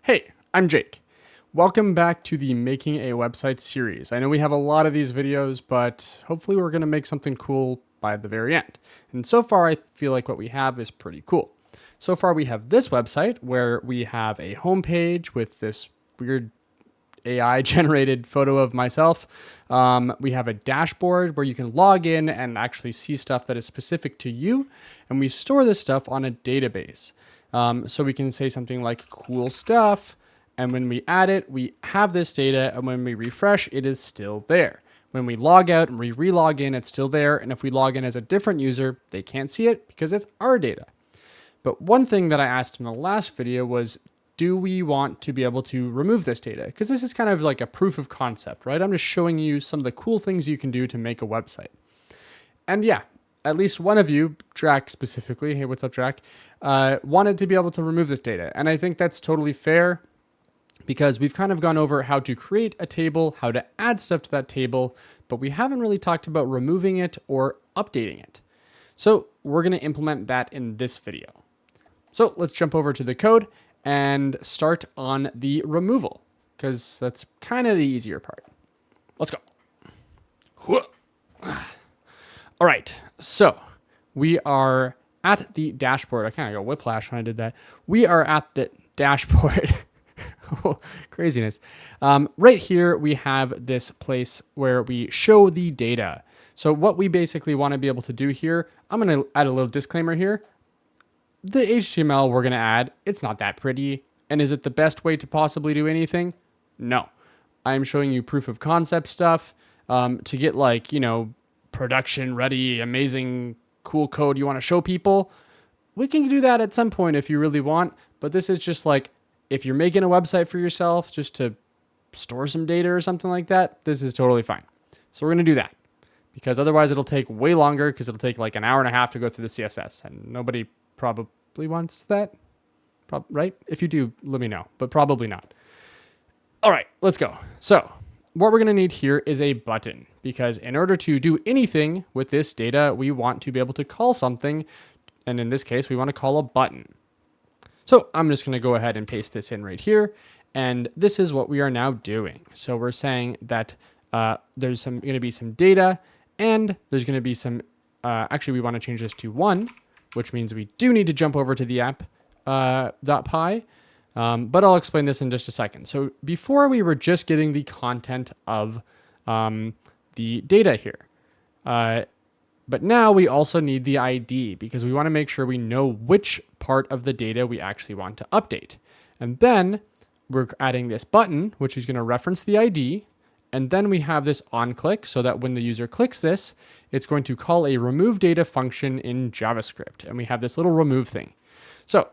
Hey, I'm Jake. Welcome back to the Making a Website series. I know we have a lot of these videos, but hopefully we're going to make something cool by the very end. And so far, I feel like what we have is pretty cool. So far, we have this website where we have a homepage with this weird AI generated photo of myself. We have a dashboard where you can log in and actually see stuff that is specific to you. And we store this stuff on a database. So we can say something like cool stuff. And when we add it, we have this data. And when we refresh, it is still there. When we log out and we re-log in, it's still there. And if we log in as a different user, they can't see it because it's our data. But one thing that I asked in the last video was, do we want to be able to remove this data? Because this is kind of like a proof of concept, right? I'm just showing you some of the cool things you can do to make a website. And yeah, at least one of you, Drac specifically, hey, what's up, Drac, wanted to be able to remove this data. And I think that's totally fair because we've kind of gone over how to create a table, how to add stuff to that table, but we haven't really talked about removing it or updating it. So we're going to implement that in this video. So let's jump over to the code and start on the removal, because that's kind of the easier part. Let's go. All right, so we are at the dashboard. I kind of got whiplash when I did that. We are at the dashboard. Craziness. Right here, we have this place where we show the data. So what we basically want to be able to do here, I'm going to add a little disclaimer here. The HTML we're going to add, it's not that pretty. And is it the best way to possibly do anything? No. I'm showing you proof of concept stuff to get like, production ready, amazing, cool code you want to show people. We can do that at some point if you really want. But this is just like, if you're making a website for yourself just to store some data or something like that, this is totally fine. So we're going to do that because otherwise it'll take way longer because it'll take like an hour and a half to go through the CSS and nobody probably wants that, right? If you do, let me know, but probably not. All right, let's go. So what we're going to need here is a button because in order to do anything with this data, we want to be able to call something. And in this case, we want to call a button. So I'm just going to go ahead and paste this in right here. And this is what we are now doing. So we're saying that there's going to be some data and there's going to be some, actually we want to change this to 1, which means we do need to jump over to the app.py, but I'll explain this in just a second. So before we were just getting the content of the data here, but now we also need the ID because we want to make sure we know which part of the data we actually want to update. And then we're adding this button, which is going to reference the ID. And then we have this onClick so that when the user clicks this, it's going to call a remove data function in JavaScript. And we have this little remove thing. So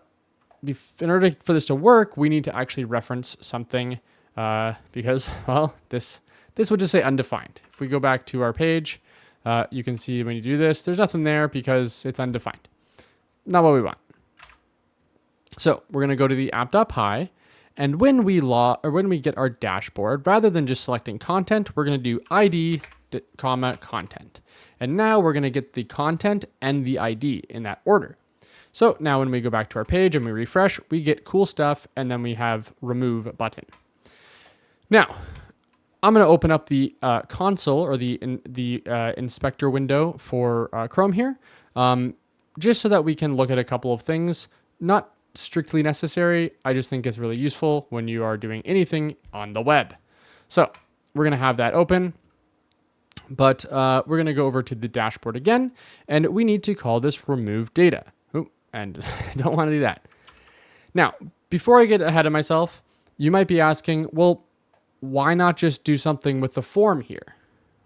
in order for this to work, we need to actually reference something because, well, this would just say undefined. If we go back to our page, you can see when you do this, there's nothing there because it's undefined. Not what we want. So we're going to go to the app.py. And when we get our dashboard, rather than just selecting content, we're going to do ID, content. And now we're going to get the content and the ID in that order. So now when we go back to our page and we refresh, we get cool stuff. And then we have remove button. Now, I'm going to open up the console or the inspector window for Chrome here, just so that we can look at a couple of things. Not strictly necessary. I just think it's really useful when you are doing anything on the web. So we're going to have that open, but we're going to go over to the dashboard again, and we need to call this remove data. Ooh, and I don't want to do that. Now, before I get ahead of myself, you might be asking, well, why not just do something with the form here?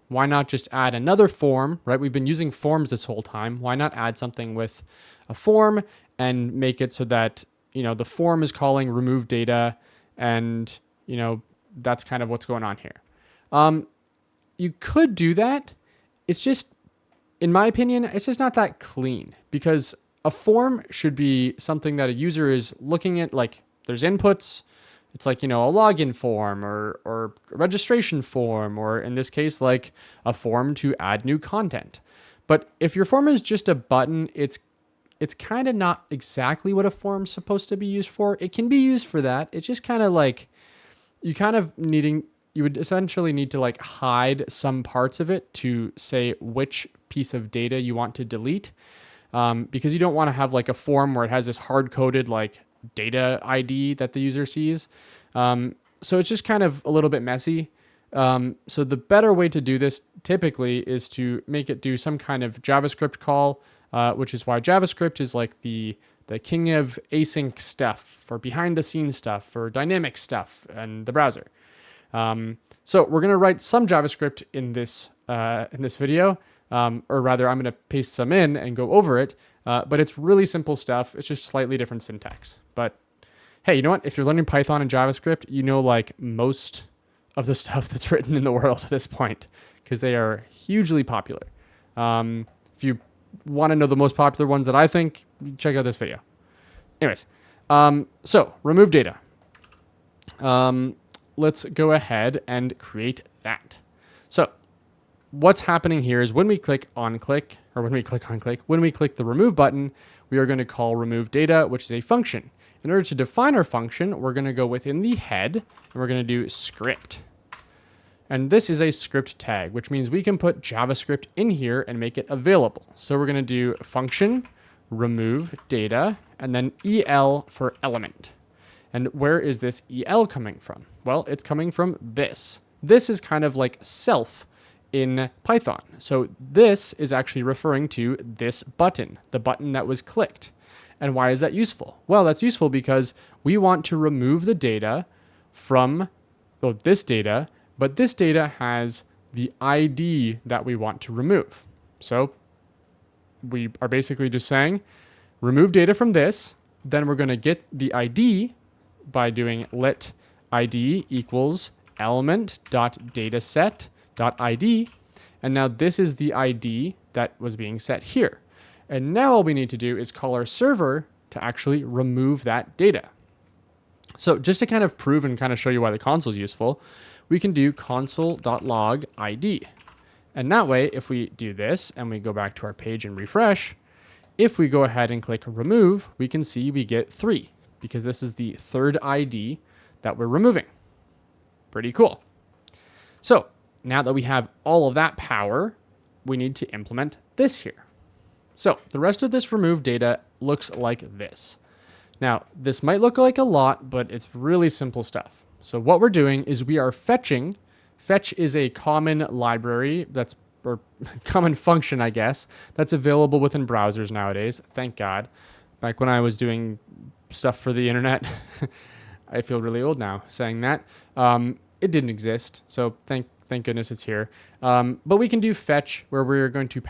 Why not just add another form, right? We've been using forms this whole time. Why not add something with a form and make it so that, the form is calling remove data and, that's kind of what's going on here. You could do that. It's just, in my opinion, it's just not that clean because a form should be something that a user is looking at, like there's inputs. It's like, a login form or a registration form, or in this case, like a form to add new content. But if your form is just a button, it's it's kind of not exactly what a form's supposed to be used for. It can be used for that. It's just kind of like you would essentially need to like hide some parts of it to say which piece of data you want to delete, because you don't want to have like a form where it has this hard coded like data ID that the user sees. So it's just kind of a little bit messy. So the better way to do this typically is to make it do some kind of JavaScript call, which is why JavaScript is like the king of async stuff, for behind the scenes stuff, for dynamic stuff in the browser. So we're going to write some JavaScript in this video, or rather I'm going to paste some in and go over it. But it's really simple stuff. It's just slightly different syntax. But hey, you know what? If you're learning Python and JavaScript, you know like most of the stuff that's written in the world at this point, because they are hugely popular. If you want to know the most popular ones that I think, check out this video. Anyways, so remove data. Let's go ahead and create that. So what's happening here is when we click the remove button, we are going to call remove data, which is a function. In order to define our function, we're going to go within the head and we're going to do script. And this is a script tag, which means we can put JavaScript in here and make it available. So we're going to do function remove data and then EL for element. And where is this EL coming from? Well, it's coming from this. This is kind of like self in Python. So this is actually referring to this button, the button that was clicked. And why is that useful? Well, that's useful because we want to remove the data from this data, but this data has the ID that we want to remove. So we are basically just saying remove data from this, then we're going to get the ID by doing let ID equals element.dataset.id. And now this is the ID that was being set here. And now all we need to do is call our server to actually remove that data. So just to kind of prove and kind of show you why the console is useful, we can do console.log ID. And that way, if we do this and we go back to our page and refresh, if we go ahead and click remove, we can see we get 3 because this is the third ID that we're removing. Pretty cool. So now that we have all of that power, we need to implement this here. So the rest of this remove data looks like this. Now, this might look like a lot, but it's really simple stuff. So what we're doing is we are fetching. Fetch is a common library or common function, I guess, that's available within browsers nowadays. Thank God. Back when I was doing stuff for the internet, I feel really old now saying that. It didn't exist, so thank goodness it's here. But we can do fetch where we're going to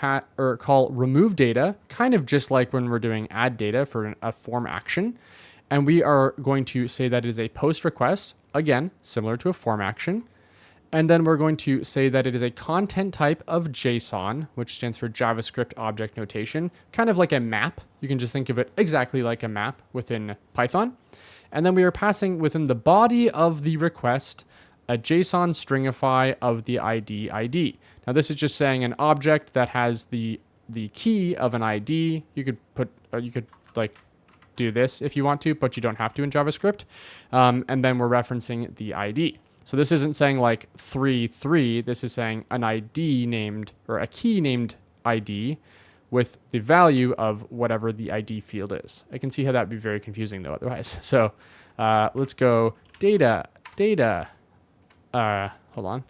call remove data, kind of just like when we're doing add data for a form action. And we are going to say that it is a post request, again, similar to a form action. And then we're going to say that it is a content type of JSON, which stands for JavaScript Object Notation, kind of like a map. You can just think of it exactly like a map within Python. And then we are passing within the body of the request a JSON stringify of the ID. Now this is just saying an object that has the key of an ID. You could like do this if you want to, but you don't have to in JavaScript. And then we're referencing the ID. So this isn't saying like 3. This is saying an ID named, or a key named ID with the value of whatever the ID field is. I can see how that would be very confusing though otherwise. So let's go data, hold on.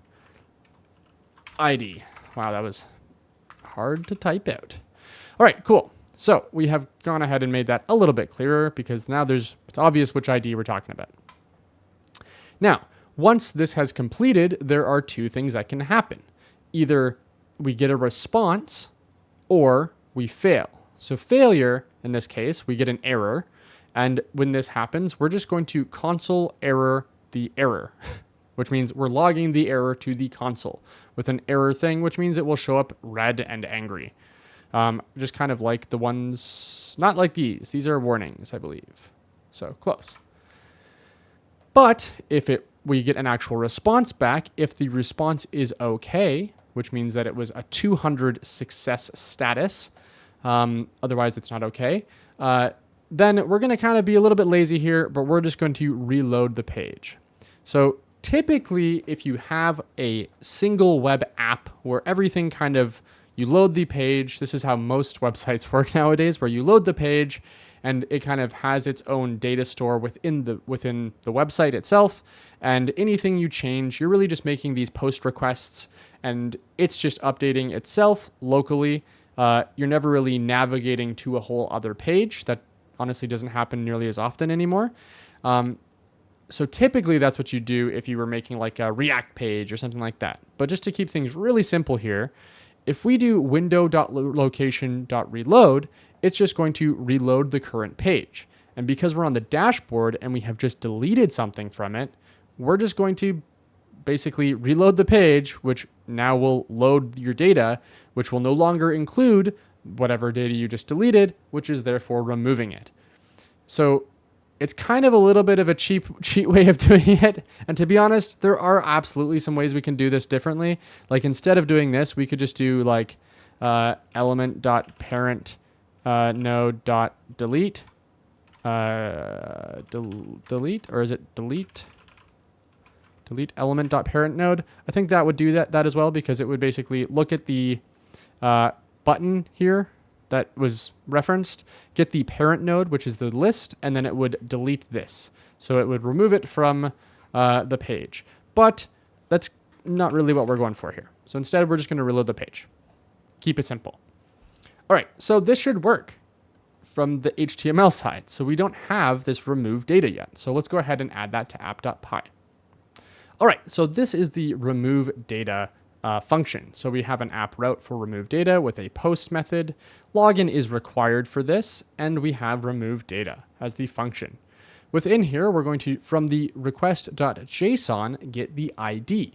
ID. Wow, that was hard to type out. All right, cool. So we have gone ahead and made that a little bit clearer because now it's obvious which ID we're talking about. Now, once this has completed, there are 2 things that can happen. Either we get a response or we fail. So failure, in this case, we get an error. And when this happens, we're just going to console error the error, which means we're logging the error to the console with an error thing, which means it will show up red and angry. Just kind of like the ones, not like these. These are warnings, I believe. So close. But if we get an actual response back, if the response is okay, which means that it was a 200 success status, Otherwise, it's not okay. Then we're going to kind of be a little bit lazy here, but we're just going to reload the page. So typically, if you have a single web app where everything kind of, you load the page, this is how most websites work nowadays, where you load the page and it kind of has its own data store within the website itself. And anything you change, you're really just making these post requests and it's just updating itself locally. You're never really navigating to a whole other page. That honestly doesn't happen nearly as often anymore. So typically that's what you do if you were making like a React page or something like that. But just to keep things really simple here, if we do window.location.reload, it's just going to reload the current page. And because we're on the dashboard and we have just deleted something from it, we're just going to basically reload the page, which now will load your data, which will no longer include whatever data you just deleted, which is therefore removing it. So it's kind of a little bit of a cheat way of doing it. And to be honest, there are absolutely some ways we can do this differently. Like instead of doing this, we could just do like element.parent node.delete. Delete, or is it delete? Delete element.parent node. I think that would do that as well, because it would basically look at the button here that was referenced, get the parent node, which is the list, and then it would delete this. So it would remove it from the page. But that's not really what we're going for here. So instead, we're just going to reload the page. Keep it simple. All right, so this should work from the HTML side. So we don't have this remove data yet. So let's go ahead and add that to app.py. All right, so this is the remove data function. So we have an app route for remove data with a post method. Login is required for this, and we have remove data as the function. Within here, we're going to, from the request.json, get the ID.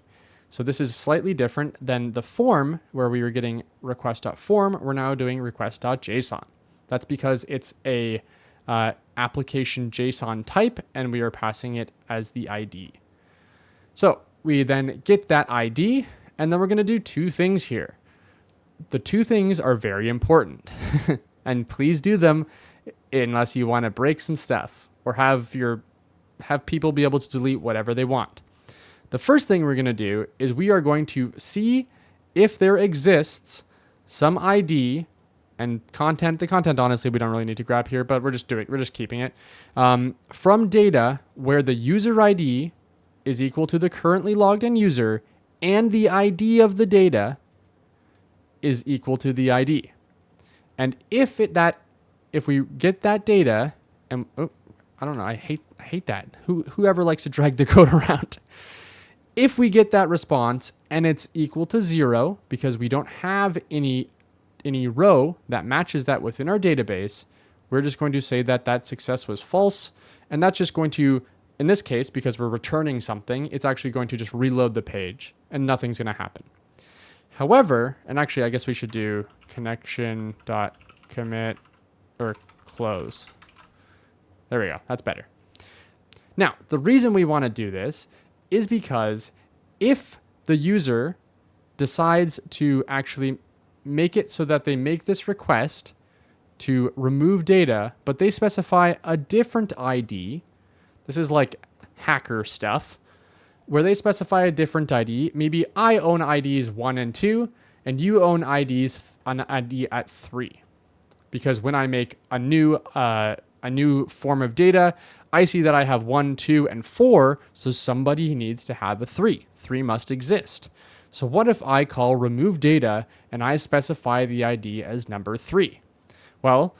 So this is slightly different than the form where we were getting request.form. We're now doing request.json. That's because it's a application JSON type, and we are passing it as the ID. So we then get that ID, and then we're going to do two things here. The two things are very important, and please do them unless you want to break some stuff or have people be able to delete whatever they want. The first thing we're going to do is we are going to see if there exists some ID and content. The content, honestly, we don't really need to grab here, but we're just keeping it from data where the user ID is equal to the currently logged in user and the ID of the data is equal to the ID. And if we get that data, and I don't know, I hate that. Whoever likes to drag the code around. If we get that response and it's equal to 0 because we don't have any row that matches that within our database, we're just going to say that that success was false, and that's just going to, in this case, because we're returning something, it's actually going to just reload the page and nothing's going to happen. However, and actually I guess we should do connection.commit or close. There we go. That's better. Now, the reason we want to do this is because if the user decides to actually make it so that they make this request to remove data, but they specify a different ID, this is like hacker stuff, where they specify a different ID. Maybe I own IDs 1 and 2, and you own an ID at 3. Because when I make a new form of data, I see that I have 1, 2, and 4, so somebody needs to have a 3. 3 must exist. So what if I call remove data and I specify the ID as number 3? Well,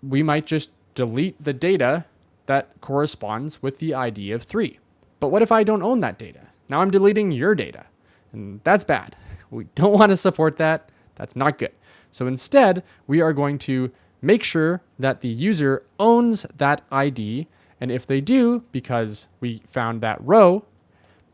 we might just delete the data that corresponds with the ID of 3. But what if I don't own that data? Now I'm deleting your data, and that's bad. We don't want to support that. That's not good. So instead, we are going to make sure that the user owns that ID, and if they do, because we found that row,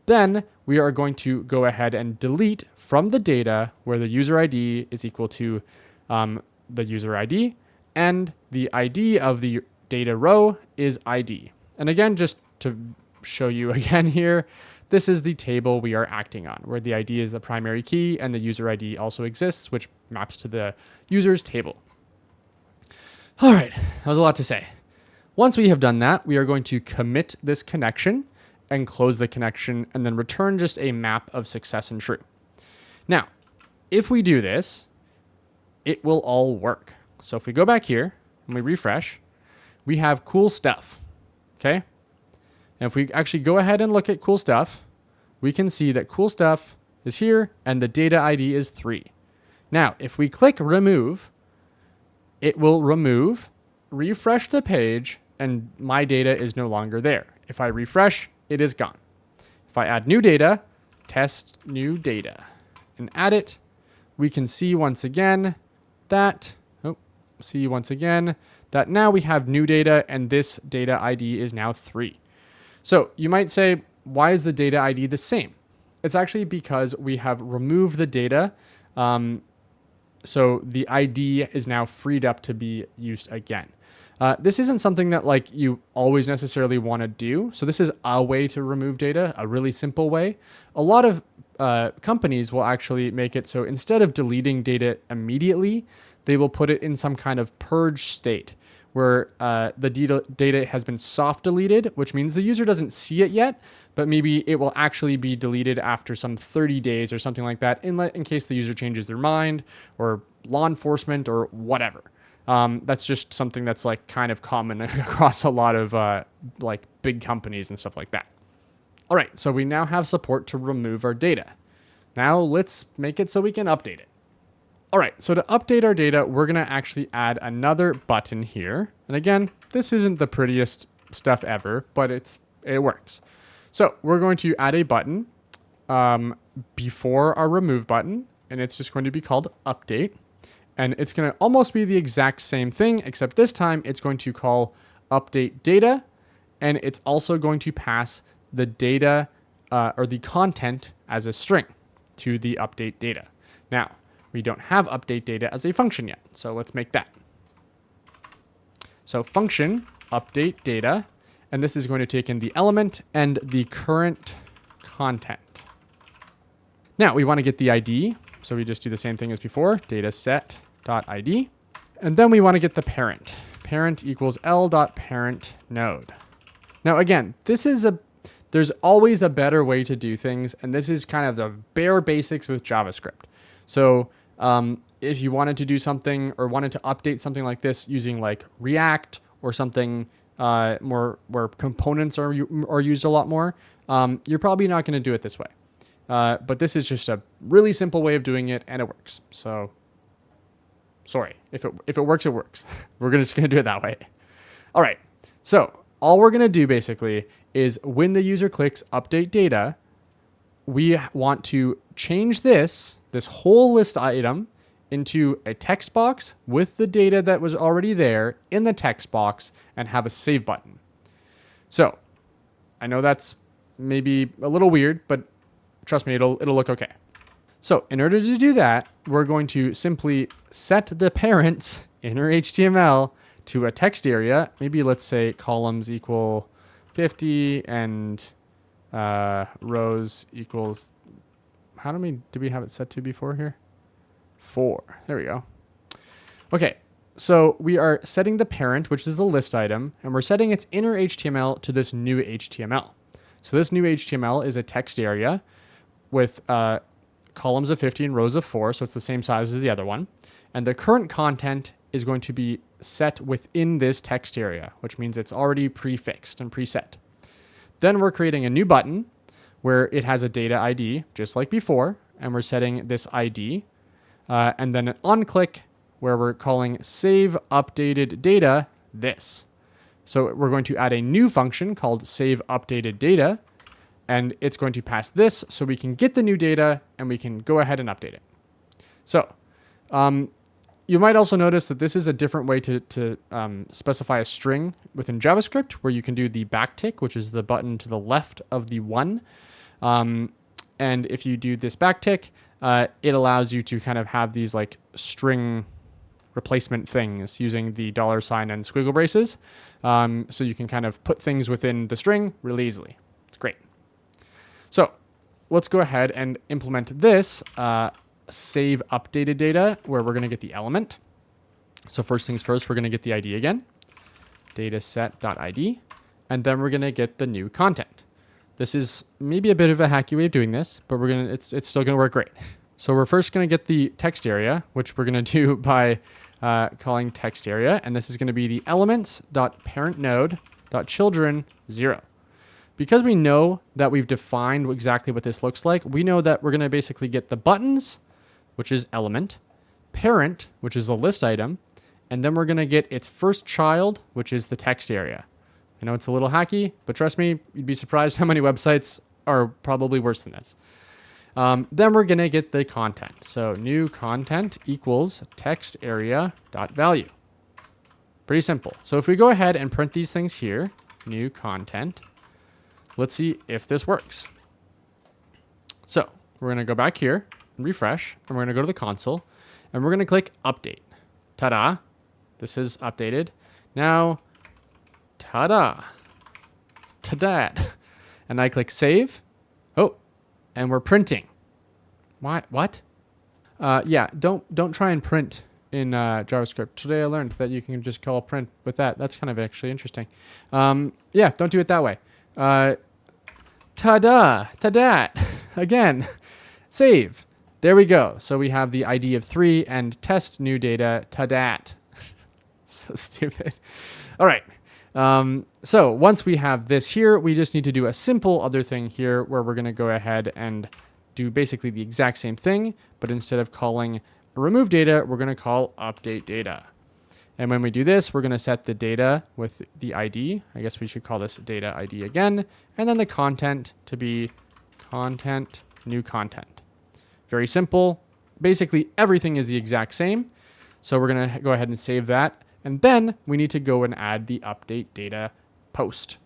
then we are going to go ahead and delete from the data where the user ID is equal to the user ID, and the ID of the data row is ID. And again, just to show you again here, this is the table we are acting on, where the ID is the primary key and the user ID also exists, which maps to the user's table. All right, that was a lot to say. Once we have done that, we are going to commit this connection and close the connection and then return just a map of success and true. Now, if we do this, it will all work. So if we go back here and we refresh, we have cool stuff, okay? And if we actually go ahead and look at cool stuff, we can see that cool stuff is here and the data ID is 3. Now, if we click remove, it will remove, refresh the page, and my data is no longer there. If I refresh, it is gone. If I add new data, test new data, and add it, we can see once again that, that now we have new data and this data ID is now 3. So you might say, why is the data ID the same? It's actually because we have removed the data. So the ID is now freed up to be used again. This isn't something that like you always necessarily want to do. So this is a way to remove data, a really simple way. A lot of companies will actually make it so instead of deleting data immediately, they will put it in some kind of purge state where the data has been soft deleted, which means the user doesn't see it yet, but maybe it will actually be deleted after some 30 days or something like that in case the user changes their mind or law enforcement or whatever. That's just something that's like kind of common across a lot of like big companies and stuff like that. All right, so we now have support to remove our data. Now let's make it so we can update it. All right, so to update our data, we're gonna actually add another button here. And again, this isn't the prettiest stuff ever, but it works. So we're going to add a button before our remove button, and it's just going to be called update. And it's going to almost be the exact same thing, except this time it's going to call update data, and it's also going to pass the data or the content as a string to the update data. Now, we don't have update data as a function yet, so let's make that. So function update data, and this is going to take in the element and the current content. Now we want to get the ID, so we just do the same thing as before, data set.id, and then we want to get the parent. Parent equals l.parent node. Now again, there's always a better way to do things, and this is kind of the bare basics with JavaScript. So if you wanted to do something or wanted to update something like this using like React or something more where components are used a lot more, you're probably not going to do it this way. But this is just a really simple way of doing it, and it works. So sorry, if it works, it works. We're just going to do it that way. All right. So all we're going to do basically is when the user clicks update data, we want to change this whole list item into a text box with the data that was already there in the text box and have a save button. So I know that's maybe a little weird, but trust me, it'll look okay. So in order to do that, we're going to simply set the parent's inner HTML to a text area. Maybe let's say columns equal 50 and rows equals, how many did we have it set to before here? 4. There we go. Okay, so we are setting the parent, which is the list item, and we're setting its inner HTML to this new HTML. So this new HTML is a text area with columns of 50 and rows of 4, so it's the same size as the other one. And the current content is going to be set within this text area, which means it's already prefixed and preset. Then we're creating a new button where it has a data ID, just like before, and we're setting this ID. And then an onClick where we're calling save updated data this. So we're going to add a new function called save updated data, and it's going to pass this so we can get the new data and we can go ahead and update it. So you might also notice that this is a different way to specify a string within JavaScript, where you can do the backtick, which is the button to the left of the 1. And if you do this backtick, it allows you to kind of have these like string replacement things using the $ and squiggle braces. So you can kind of put things within the string really easily. It's great. So let's go ahead and implement this save updated data where we're going to get the element. So first things first, we're going to get the ID again, dataset.id, and then we're going to get the new content. This is maybe a bit of a hacky way of doing this, but it's still going to work great. So we're first going to get the text area, which we're going to do by calling text area, and this is going to be the elements.parentNode.children 0. Because we know that we've defined exactly what this looks like, we know that we're going to basically get the buttons, which is element, parent, which is a list item, and then we're going to get its first child, which is the text area. I know it's a little hacky, but trust me, you'd be surprised how many websites are probably worse than this. Then we're going to get the content. So new content equals text area dot value. Pretty simple. So if we go ahead and print these things here, new content, let's see if this works. So we're going to go back here and refresh, and we're going to go to the console, and we're going to click update. Ta-da. This is updated. Now, ta-da. Ta-da. And I click save. Oh, and we're printing. What? Yeah, don't try and print in JavaScript. Today I learned that you can just call print with that. That's kind of actually interesting. Yeah, don't do it that way. Ta-da. Ta-da. Again, save. There we go. So we have the ID of 3 and test new data. Ta-dat. So stupid. All right. So once we have this here, we just need to do a simple other thing here where we're going to go ahead and do basically the exact same thing, but instead of calling remove data, we're going to call update data. And when we do this, we're going to set the data with the ID. I guess we should call this data ID again. And then the content to be content, new content. Very simple. Basically, everything is the exact same. So we're going to go ahead and save that. And then we need to go and add the update data post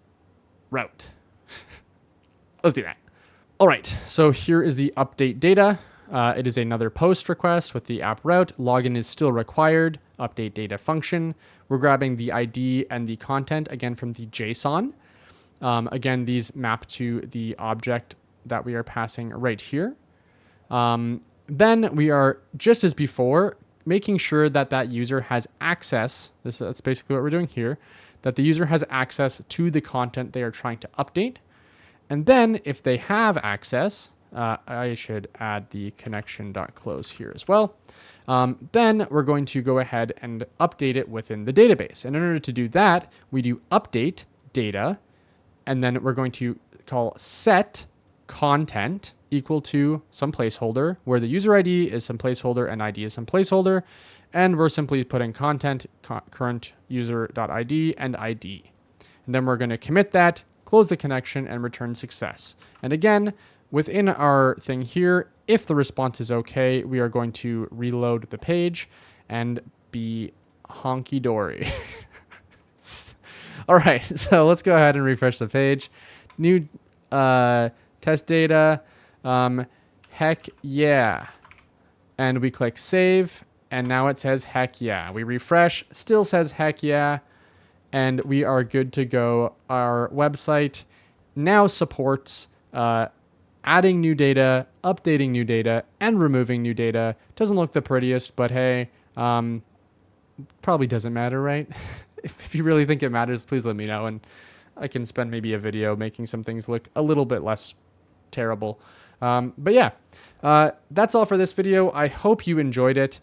route. Let's do that. All right, so here is the update data. It is another post request with the app route. Login is still required. Update data function. We're grabbing the ID and the content again from the JSON. Again, these map to the object that we are passing right here. Then we are, just as before, making sure that that user has access. That's basically what we're doing here, that the user has access to the content they are trying to update. And then if they have access, I should add the connection.close here as well. Then we're going to go ahead and update it within the database. And in order to do that, we do update data, and then we're going to call set content equal to some placeholder where the user ID is some placeholder and ID is some placeholder. And we're simply putting content, current user.id and ID. And then we're going to commit that, close the connection, and return success. And again, within our thing here, if the response is okay, we are going to reload the page and be honky-dory. All right, so let's go ahead and refresh the page. New test data, heck yeah. And we click save, and now it says heck yeah. We refresh, still says heck yeah. And we are good to go. Our website now supports adding new data, updating new data, and removing new data. Doesn't look the prettiest, but hey, probably doesn't matter, right? If you really think it matters, please let me know, and I can spend maybe a video making some things look a little bit less terrible. But yeah, that's all for this video. I hope you enjoyed it.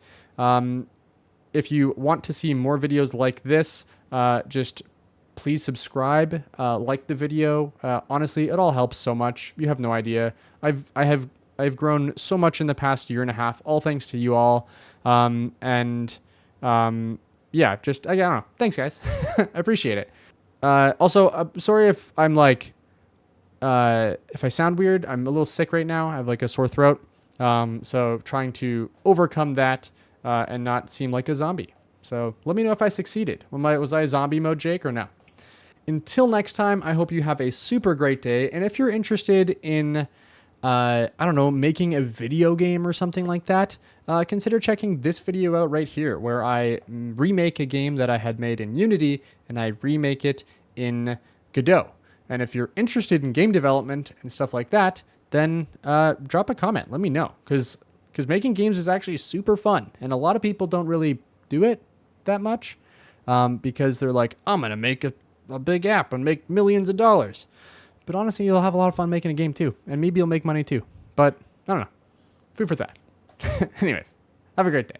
If you want to see more videos like this, just please subscribe, like the video. Honestly, it all helps so much. You have no idea. I've grown so much in the past year and a half, all thanks to you all. Yeah, just, I don't know. Thanks, guys. I appreciate it. Also, sorry if I'm like, if I sound weird. I'm a little sick right now. I have like a sore throat. So trying to overcome that and not seem like a zombie. So let me know if I succeeded. Was I zombie mode Jake or no? Until next time, I hope you have a super great day. And if you're interested in, I don't know, making a video game or something like that, consider checking this video out right here, where I remake a game that I had made in Unity and I remake it in Godot. And if you're interested in game development and stuff like that, then drop a comment. Let me know, because making games is actually super fun, and a lot of people don't really do it. that much because they're like, I'm going to make a big app and make millions of dollars. But honestly, you'll have a lot of fun making a game too. And maybe you'll make money too. But I don't know. Food for thought. Anyways, have a great day.